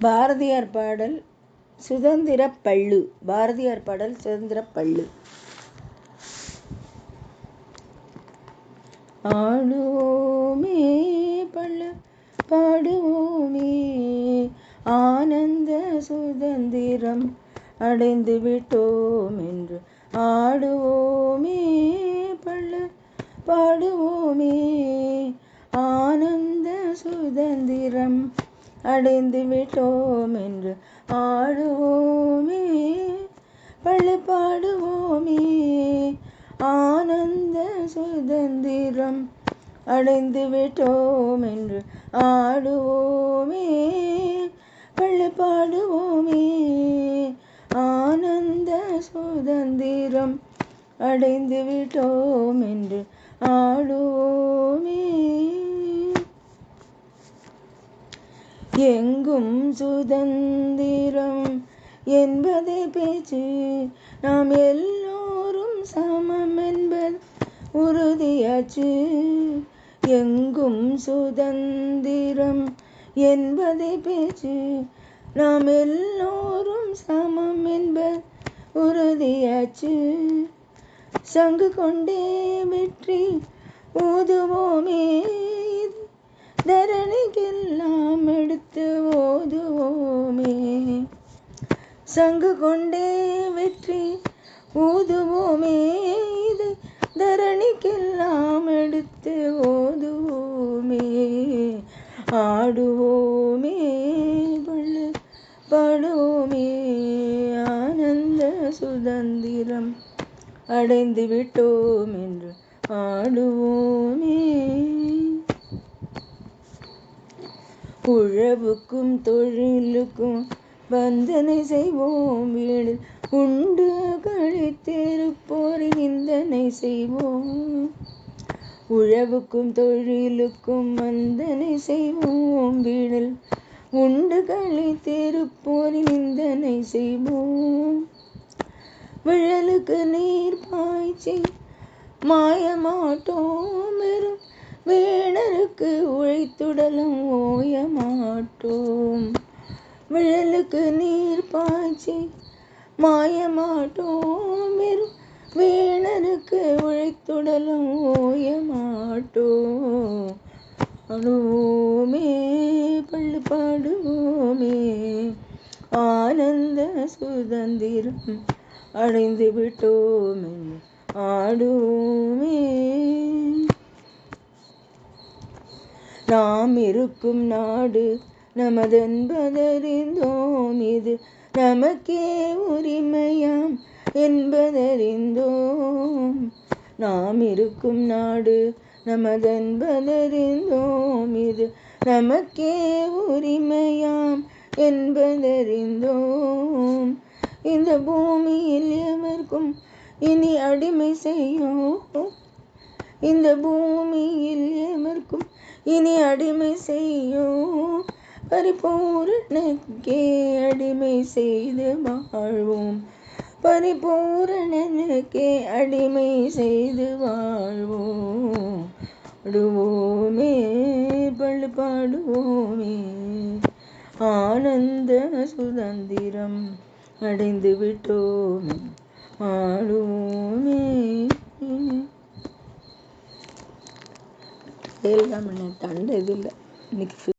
பாரதியார் பாடல் சுதந்திரப் பள்ளு. பாரதியார் பாடல் சுதந்திரப் பள்ளு. ஆடுவோமே பள்ளு பாடுவோமே, ஆனந்த சுதந்திரம் அடைந்து விட்டோம் என்று. ஆடுவோமே பள்ளு பாடுவோமே, ஆனந்த சுதந்திரம் அடைந்து விட்டோம் என்று. ஆடுவோமே பள்ளு பாடுவோமே, ஆனந்த சுதந்திரம் அடைந்து விட்டோம் என்று. ஆடுவோமே பள்ளு பாடுவோமே, ஆனந்த சுதந்திரம் அடைந்து விட்டோம் என்று. ஆடுவோமே. எங்கும் சுதந்திரம் என்பதே பேச்சு, நாம் எல்லோரும் சமம் என்பது உறுதியாச்சு. எங்கும் சுதந்திரம் என்பதே பேச்சு, நாம் எல்லோரும் சமம் என்பது உறுதியாச்சு. சங்கு கொண்டே வெற்றி ஊதுவோமே, தரணிக்கெல்லாம் எடுத்து ஓதுவோமே. சங்கு கொண்டே வெற்றி ஊதுவோமே, இது தரணிக்கெல்லாம் எடுத்து ஓதுவோமே. ஆடுவோமே பள்ளு பாடுவோமே, ஆனந்த சுதந்திரம் அடைந்து விட்டோம் என்று. ஆடுவோமே. உழவுக்கும் தொழிலுக்கும் வந்தனை செய்வோம், வீடு உண்டு கழித்திருப்போரின் நிந்தனை செய்வோம். உழவுக்கும் தொழிலுக்கும் வந்தனை செய்வோம், வீடில் உண்டு கழித்திருப்போரின் நிந்தனை செய்வோம். விழலுக்கு நீர் பாய்ச்சி மாயமாட்டோம், வெறும் வீணருக்கு உழைத்துடலும் ஓயமாட்டோம். விழலுக்கு நீர் பாய்ச்சி மாயமாட்டோம், வெறும் வீணருக்கு உழைத்துடலும் ஓயமாட்டோம். ஆடுவோமே பள்ளு பாடுவோமே, ஆனந்த சுதந்திரம் அடைந்து விட்டோம். ஆடுவோமே. நாம் இருக்கும் நாடு நமதென்பதறிந்தோம், இது நமக்கே உரிமையாம் என்பதறிந்தோம். நாம் இருக்கும் நாடு நமதென்பதறிந்தோம், இது நமக்கே உரிமையாம் என்பதறிந்தோம். இந்த பூமியில் எவர்க்கும் இனி அடிமை செய்யோம், இந்த பூமியில் எவர்க்கும் இனி அடிமை செய்யோம். பரிபூரணனுக்கே அடிமை செய்து வாழ்வோம், பரிபூரணனுக்கே அடிமை செய்து வாழ்வோம். ஆடுவோமே பள்ளு பாடுவோமே, ஆனந்த சுதந்திரம் அடைந்து விட்டோம். ஆடுவோமே. தண்டை இது இல்லை இன்னைக்கு.